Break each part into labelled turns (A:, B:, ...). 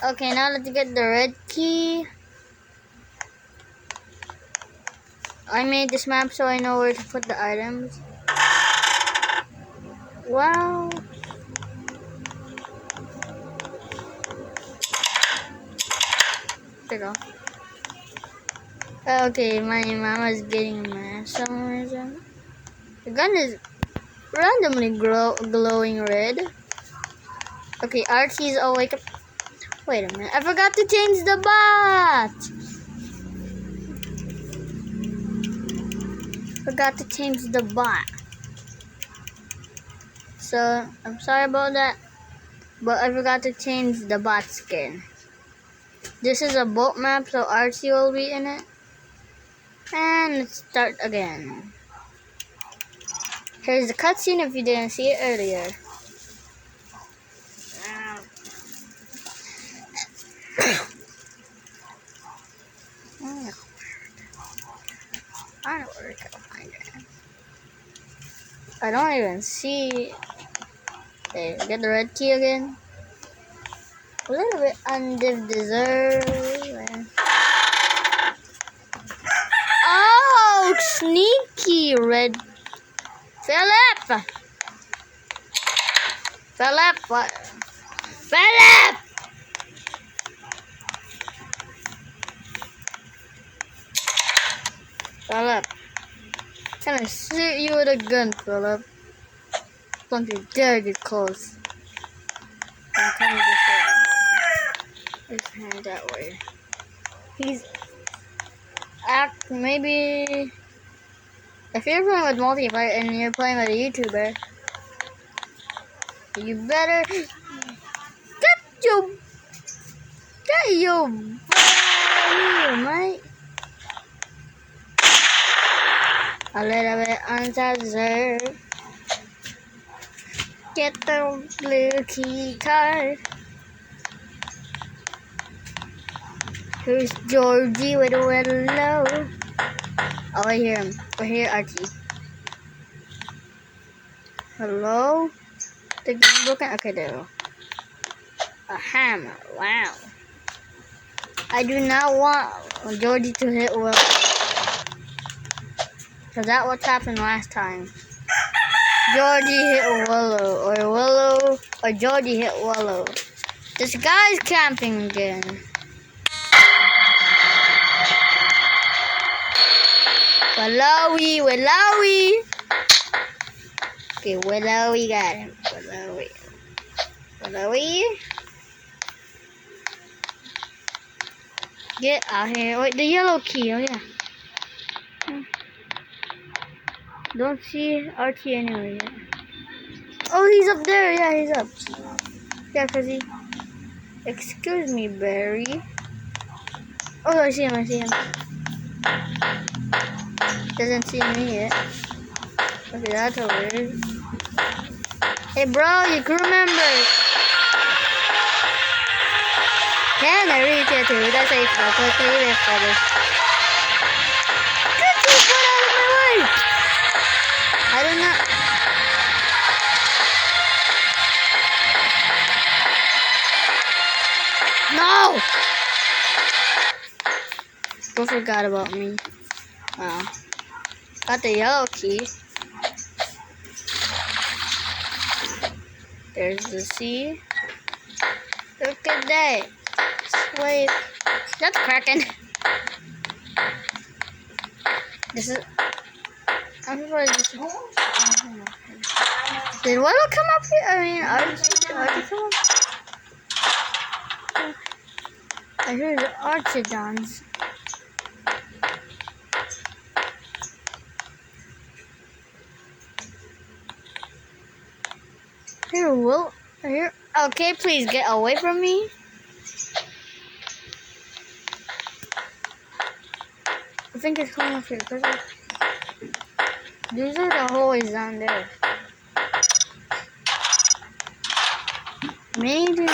A: Okay, now let's get the red key. I made this map so I know where to put the items. Wow. There you go. Okay, my mama's getting mad for some reason. The gun is randomly glowing red. Okay, Archie's awake. Wait a minute, I forgot to change the bot! Forgot to change the bot. So, I'm sorry about that. But I forgot to change the bot skin. This is a boat map, so Archie will be in it. And let's start again. Here's the cutscene if you didn't see it earlier. I don't know where to find it. I don't even see. Okay, get the red key again. A little bit undeserved. Oh, sneaky red. Philip! Philip, what? Philip! Philip. Can I shoot you with a gun, Philip? Don't you dare get close. I'm coming this way. His hand that way. He's maybe if you're playing with multiplayer and you're playing with a YouTuber, you better get your mate. A little bit undeserved. Get the blue key card. Here's Georgie with a willow. Oh, I hear him. I hear Archie. Hello? The game broken? Okay, there we go. A hammer. Wow. I do not want Georgie to hit willow. Because that's what happened last time. Georgie hit Willow, or Georgie hit Willow. This guy's camping again. Willowy. Okay, Willowy got him. Willowy. Get out here. Wait, the yellow key. Oh, yeah. Don't see Archie anywhere yet. Oh, he's up there. Yeah, he's up. Yeah, because he... Excuse me, Barry. Oh, I see him. Doesn't see me yet. Okay, that's weird. Hey, bro, you crew members. Can I reach you too? That's safe. I'll quickly lift for this. Get your foot out of my way! I don't know. No! People forgot about me. Wow. Got the yellow key. There's the sea. Look at that. Wait. That's cracking. This is... I'm surprised this is... Did Willow come up here? I mean, Archie come up? I heard the Archidons. Here, Will. Here. Okay, please get away from me. I think it's coming up here. These are the hallways down there. Maybe.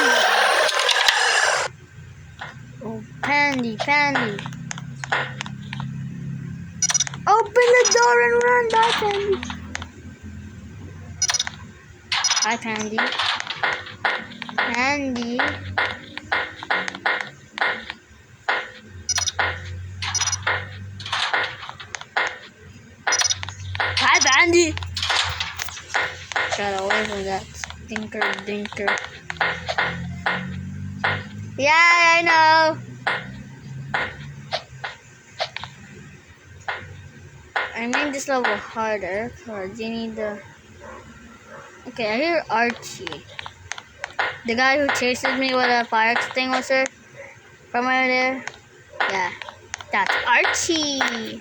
A: Oh, Pandy. Open the door and run. Bye, Pandy. Hi, Pandy. Andy. Hi, Andy. Got away from that stinker dinker. Yeah, I know. I made this level harder because you need the. Okay, I hear Archie. The guy who chases me with a fire extinguisher from over there. Yeah, that's Archie.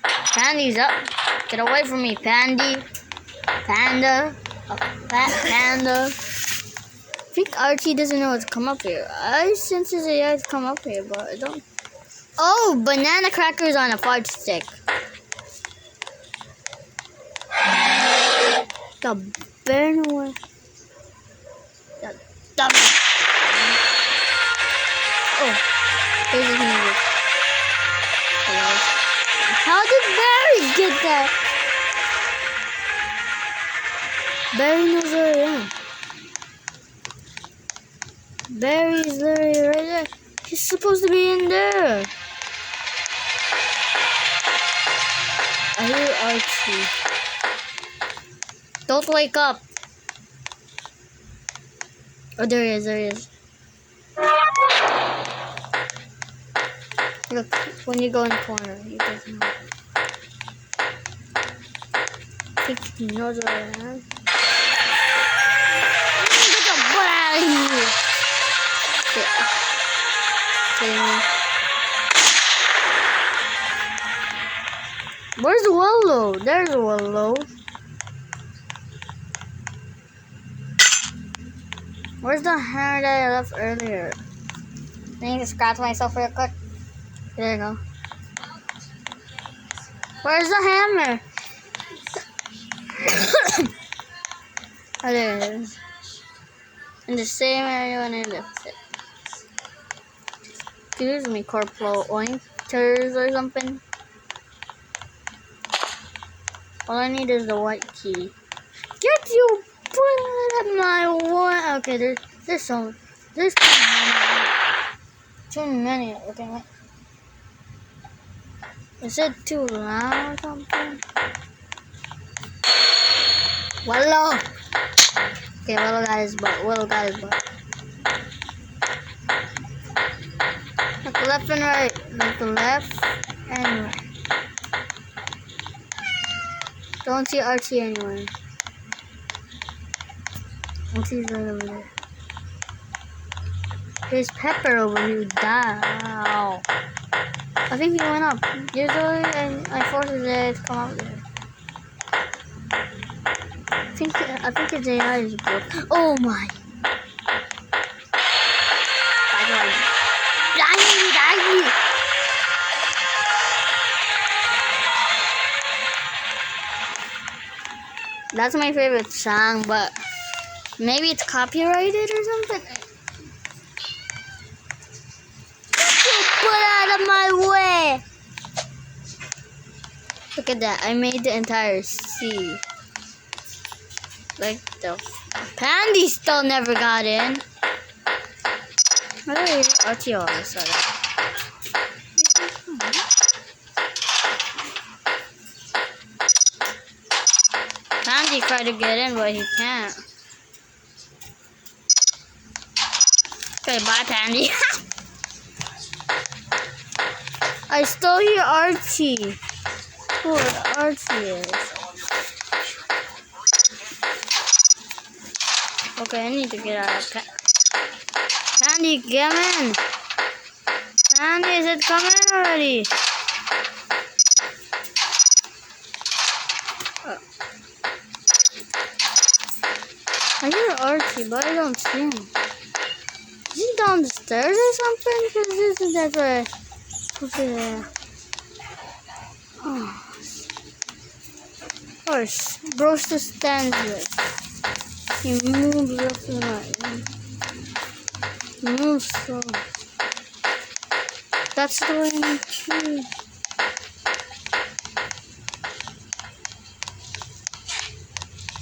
A: Pandy's up. Get away from me, Pandy. Panda. A fat panda. I think Archie doesn't know to come up here. I sense his AI to come up here, but I don't. Oh, banana crackers on a fart stick. The bear nowhere. The dummy. Oh, here's his music. Hello. How did Barry get that? Barry knows where I am. Barry's literally right there. He's supposed to be in there. I hear Archie. Don't wake up. Oh, there he is, there he is. Look, when you go in the corner, he doesn't know. I think he knows where I am. Get the butt out of here! Kidding me. Where's the Willow? There's a Willow. Where's the hammer that I left earlier? I need to scratch myself real quick. There you go. Where's the hammer? Oh, there it is. In the same area when I left it. Excuse me, Corporal Ointers or something. All I need is the white key. Get you put my one. Okay, there's too many. Okay, wait. Is it too loud or something? Willow. Okay, Willow got his butt. Willow got his butt. Look left and right. Look left and right. Don't see Archie anywhere. Archie's right over there. There's Pepper over here. Down. I think he went up. Usually I forced his AI to come out there. I think his AI is broke. Oh my. That's my favorite song, but maybe it's copyrighted or something. Get out of my way! Look at that, I made the entire sea. Like the Pandy still never got in. Where is Archie all of a sudden? Pandy tried to get in, but he can't. Okay, bye, Pandy. I still hear Archie. Where Archie is. Okay, I need to get out of Pandy, get in. Pandy, is it coming already? I hear Archie, but I don't see him. Is he down the stairs or something? Because isn't that where okay, there. Oh. Or bro still stands there. He moves left and right. He moves slow. That's the way I need to.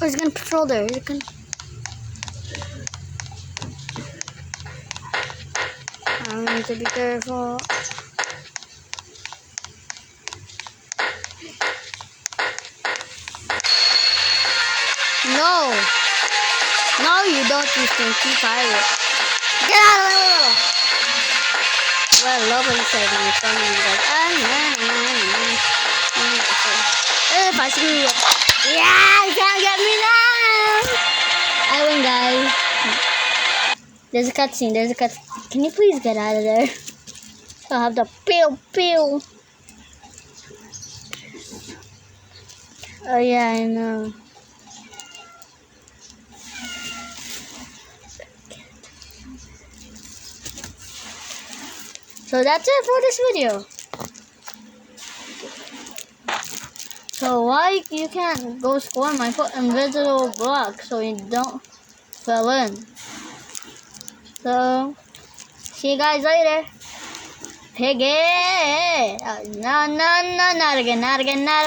A: Oh, he's gonna patrol there. He's gonna. I need to be careful. No! No, you don't, you stinky pirate. Get out of the middle! Well, nobody said me. Somebody's like, if I screw up. Yeah, you can't get me now! I win, guys. There's a cutscene, there's a cutscene. Can you please get out of there? I'll have the pew pew. Oh yeah, I know. So that's it for this video. So why you can't go score my invisible block so you don't fall in. So see you guys later. Piggy! Oh, no, not again, not again, not